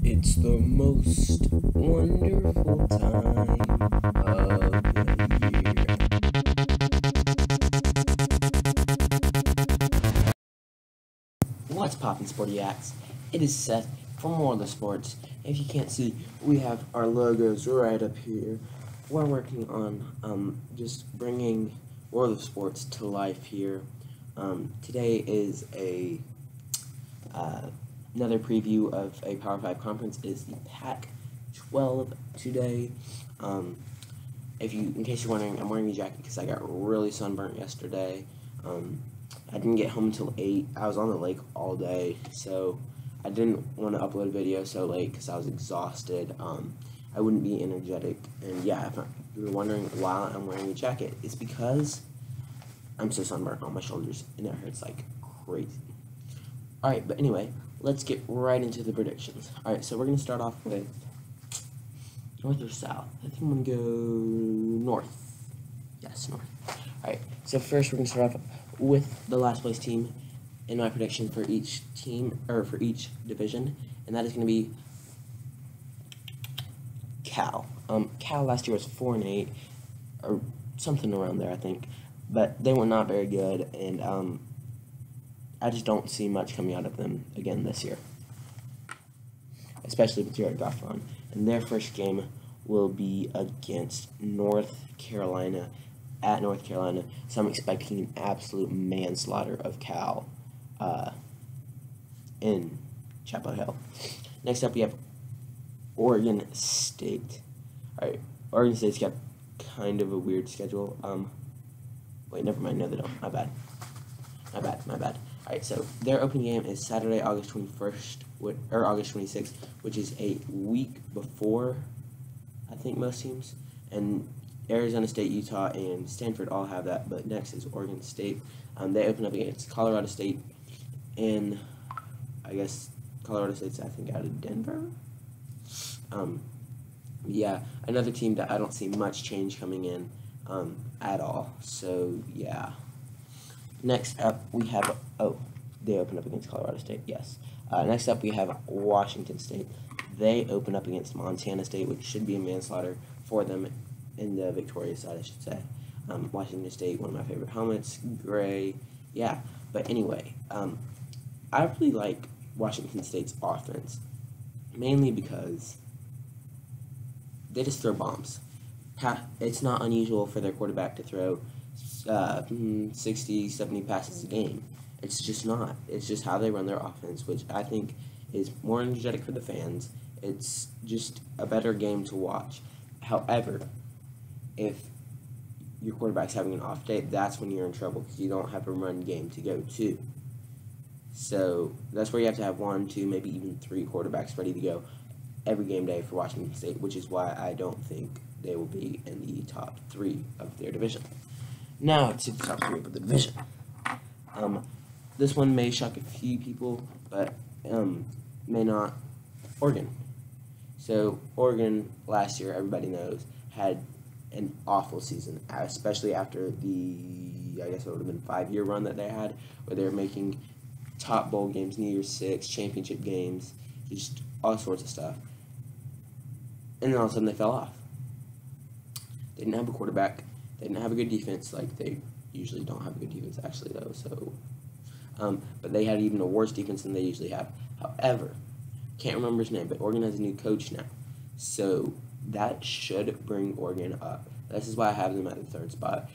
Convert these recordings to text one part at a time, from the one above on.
It's the most wonderful time of the year. What's poppin', Sportiacts? It is Seth from World of Sports. If you can't see, we have our logos right up here. We're working on just bringing World of Sports to life here. Today is another preview of a Power 5 conference. It is the Pac-12 today. In case you're wondering, I'm wearing a jacket because I got really sunburnt yesterday. I didn't get home until 8. I was on the lake all day, so I didn't want to upload a video so late because I was exhausted. I wouldn't be energetic. And yeah, if you're wondering why I'm wearing a jacket, it's because I'm so sunburnt on my shoulders and it hurts like crazy. Alright, but anyway, let's get right into the predictions. Alright, so we're going to start off with north or south. I think I'm going to go north. Yes, north. Alright, so first we're going to start off with the last place team in my prediction for each team, or for each division, and that is going to be Cal. Cal last year was 4-8, or something around there, I think, but they were not very good, and I just don't see much coming out of them again this year, especially with Jared Goff on. And their first game will be against North Carolina, at North Carolina, so I'm expecting an absolute manslaughter of Cal in Chapel Hill. Next up, we have Oregon State. Alright, Oregon State's got kind of a weird schedule. Wait, never mind, no they don't. My bad. Alright, so their opening game is Saturday, August 21st, or August 26th, which is a week before, I think, most teams. And Arizona State, Utah, and Stanford all have that, but next is Oregon State. They open up against Colorado State, and I guess Colorado State's, I think, out of Denver. Yeah, another team that I don't see much change coming in at all. So, yeah. Next up, we have, they open up against Colorado State, yes. Next up, we have Washington State. They open up against Montana State, which should be a manslaughter for them in the victorious side, I should say. Washington State, one of my favorite helmets, gray, yeah. But anyway, I really like Washington State's offense, mainly because they just throw bombs. It's not unusual for their quarterback to throw 60, 70 passes a game. It's just not. It's just how they run their offense, which I think is more energetic for the fans. It's just a better game to watch. However, if your quarterback's having an off day, that's when you're in trouble because you don't have a run game to go to. So that's where you have to have 1, 2, maybe even 3 quarterbacks ready to go every game day for Washington State, which is why I don't think they will be in the top 3 of their division. Now to the top 3 of the division. This one may shock a few people, but may not. Oregon. So Oregon last year, everybody knows, had an awful season, especially after the, I guess it would have been 5-year run that they had, where they were making top bowl games, New Year's Six, championship games, just all sorts of stuff. And then all of a sudden they fell off. They didn't have a quarterback. They didn't have a good defense. Like, they usually don't have a good defense, actually, though. So, but they had even a worse defense than they usually have. However, can't remember his name, but Oregon has a new coach now. So that should bring Oregon up. This is why I have them at the 3rd spot.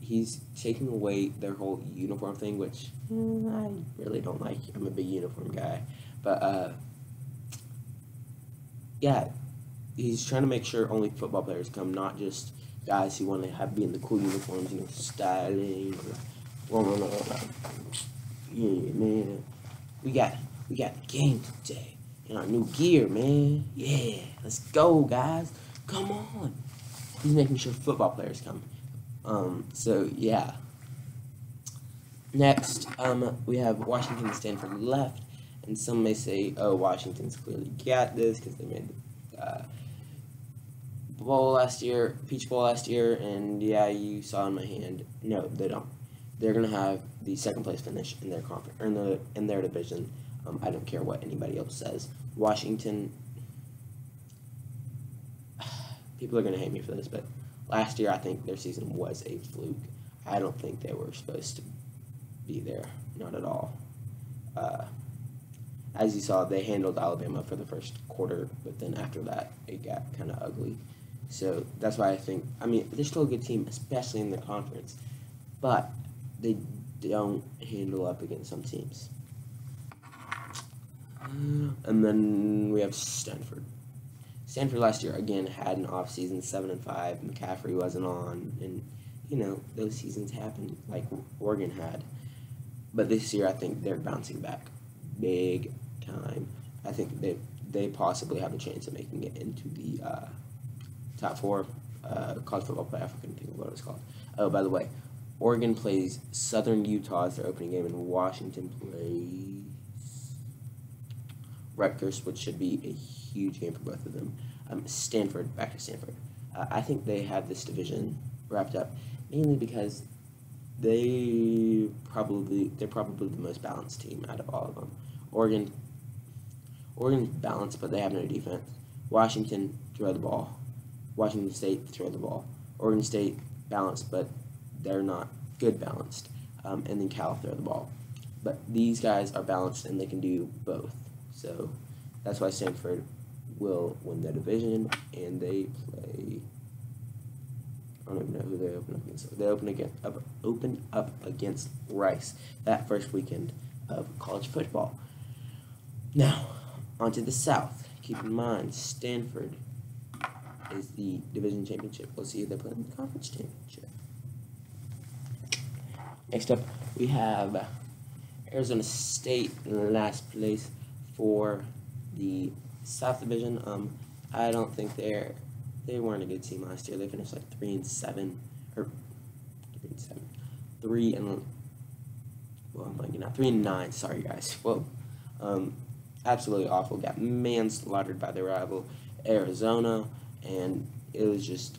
He's taking away their whole uniform thing, which I really don't like. I'm a big uniform guy. But, yeah, he's trying to make sure only football players come, not just guys who want to be in the cool uniforms, you know, styling. Yeah, man. We got the game today in our new gear, man. Yeah, let's go, guys. Come on. He's making sure football players come. So yeah. Next, we have Washington and Stanford left, and some may say, oh, Washington's clearly got this because they made the bowl last year, Peach Bowl last year, and yeah, you saw in my hand. No, they don't. They're gonna have the 2nd place finish in their conference, or in their division. I don't care what anybody else says. Washington, people are going to hate me for this, but last year I think their season was a fluke. I don't think they were supposed to be there, not at all. As you saw, they handled Alabama for the first quarter, but then after that, it got kind of ugly. So that's why I think, they're still a good team, especially in the conference, but they don't handle up against some teams. And then we have Stanford. Stanford last year, again, had an off-season, 7-5. McCaffrey wasn't on, and, those seasons happen like Oregon had. But this year, I think they're bouncing back big time. I think they possibly have a chance of making it into the top 4 college football playoff. I couldn't think of what it was called. Oh, by the way, Oregon plays Southern Utah as their opening game, and Washington plays Rutgers, which should be a huge game for both of them. Stanford, back to Stanford. I think they have this division wrapped up, mainly because they're probably the most balanced team out of all of them. Oregon's balanced, but they have no defense. Washington, throw the ball. Washington State, throw the ball. Oregon State, balanced, but they're not good balanced. And then Cal, throw the ball. But these guys are balanced, and they can do both. So that's why Stanford will win the division, and they play. I don't even know who they open up against. They open up against Rice that first weekend of college football. Now, on to the South. Keep in mind, Stanford is the division championship. We'll see if they play in the conference championship. Next up, we have Arizona State in last place for the South Division. I don't think they weren't a good team last year. They finished like 3-7, or 3-9. Sorry guys. Whoa. Absolutely awful. Got manslaughtered by their rival Arizona, and it was just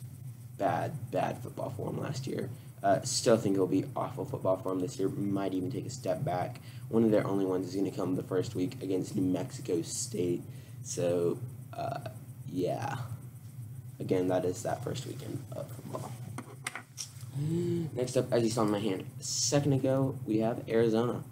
bad football for them last year. Still think it'll be awful football for them this year. Might even take a step back. One of their only ones is going to come the first week against New Mexico State. So, yeah. Again, that is that first weekend of football. Next up, as you saw in my hand a second ago, we have Arizona,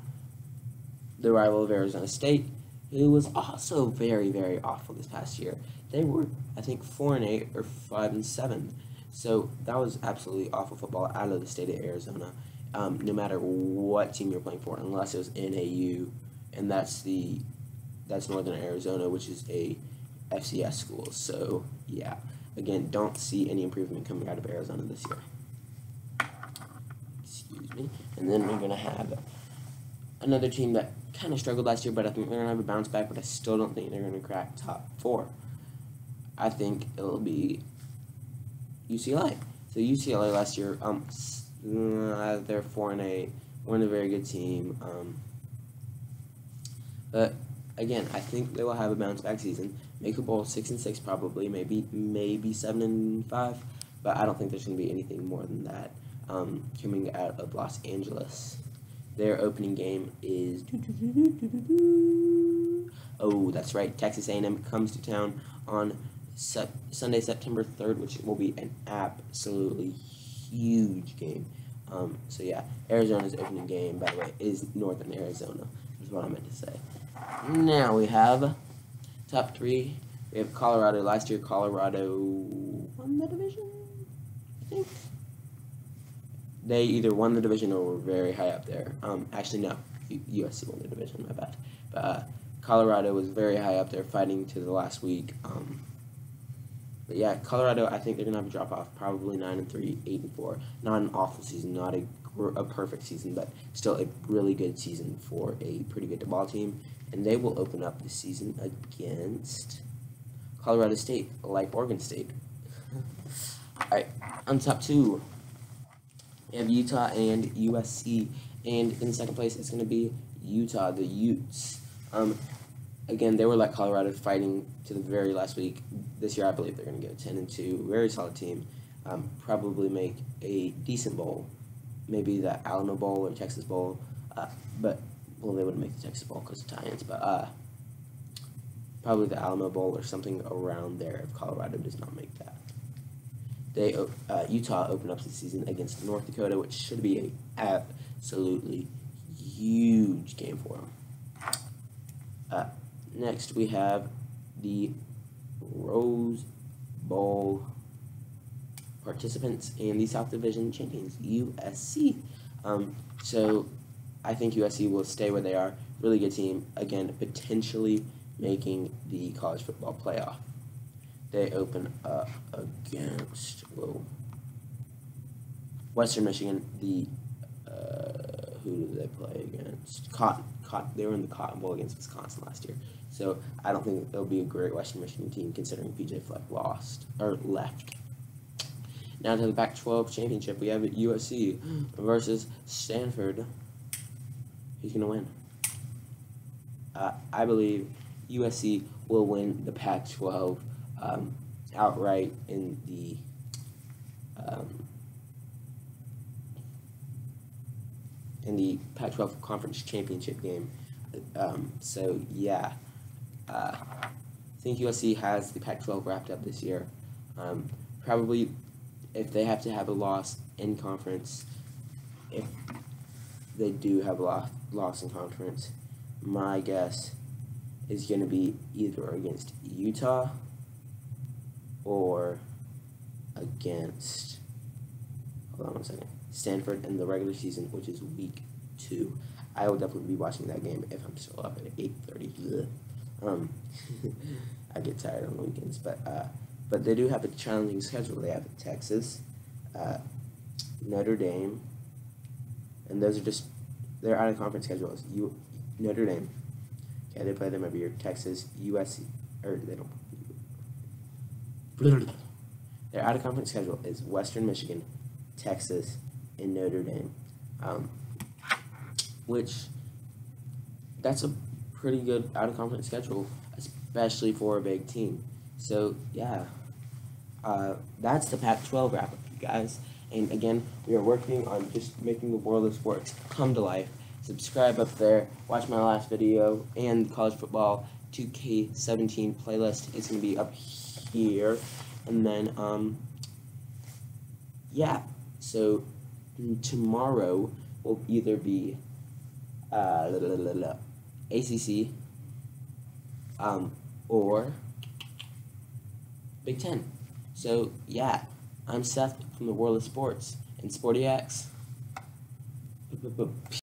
the rival of Arizona State, who was also very, very awful this past year. They were, I think, 4-8 or 5-7. So that was absolutely awful football out of the state of Arizona. No matter what team you're playing for, unless it was NAU, and that's Northern Arizona, which is a FCS school. So yeah, again, don't see any improvement coming out of Arizona this year. Excuse me. And then we're gonna have another team that kind of struggled last year, but I think they're gonna have a bounce back. But I still don't think they're gonna crack top 4. I think it'll be UCLA. So UCLA last year, they're 4-8, weren't a very good team. But again, I think they will have a bounce back season. Make a bowl 6-6 probably, maybe 7-5. But I don't think there's gonna be anything more than that. Coming out of Los Angeles, their opening game is that's right, Texas A&M comes to town on Sunday, September 3rd, which will be an absolutely huge game. So yeah, Arizona's opening game, by the way, is Northern Arizona, is what I meant to say. Now we have top 3. We have Colorado. Last year, Colorado won the division, I think. They either won the division or were very high up there. Actually, no, USC won the division, my bad. But Colorado was very high up there, fighting to the last week. But yeah, Colorado, I think they're gonna have a drop off, probably 9-3, 8-4. Not an awful season, not a perfect season, but still a really good season for a pretty good ball team. And they will open up the season against Colorado State, like Oregon State. All right, on top 2, we have Utah and USC, and in second place it's gonna be Utah, the Utes. Again, they were like Colorado, fighting to the very last week. This year, I believe they're going to go 10-2. Very solid team. Probably make a decent bowl. Maybe the Alamo Bowl or Texas Bowl. But well, they wouldn't make the Texas Bowl because of tie-ins, but probably the Alamo Bowl or something around there if Colorado does not make that. Utah opened up the season against North Dakota, which should be an absolutely huge game for them. Next, we have the Rose Bowl participants and the South Division champions, USC. So I think USC will stay where they are. Really good team. Again, potentially making the college football playoff. They open up against Western Michigan. Who did they play against? They were in the Cotton Bowl against Wisconsin last year. So I don't think it'll be a great Western Michigan team considering PJ Fleck left. Now to the Pac-12 championship, we have USC versus Stanford. Who's going to win? I believe USC will win the Pac-12 outright in the Pac-12 conference championship game. So yeah, I think USC has the Pac-12 wrapped up this year. Probably, if they have to have a loss in conference, if they do have a loss in conference, my guess is going to be either against Utah or against, hold on one second, Stanford in the regular season, which is week 2. I will definitely be watching that game if I'm still up at 8:30. I get tired on the weekends, but they do have a challenging schedule. They have Texas, Notre Dame, and those are just their out of conference schedules. Notre Dame, okay, they play them every year. Texas, USC, or they don't. Their out of conference schedule is Western Michigan, Texas, and Notre Dame, which that's a pretty good out of conference schedule, especially for a big team. So yeah, that's the Pac-12 wrap up, you guys. And again, we are working on just making the world of sports come to life. Subscribe up there, watch my last video, and college football 2K17 playlist is going to be up here. And then, yeah, so tomorrow will either be ACC or Big Ten. So, yeah, I'm Seth from the World of Sports and SPORTIACTS.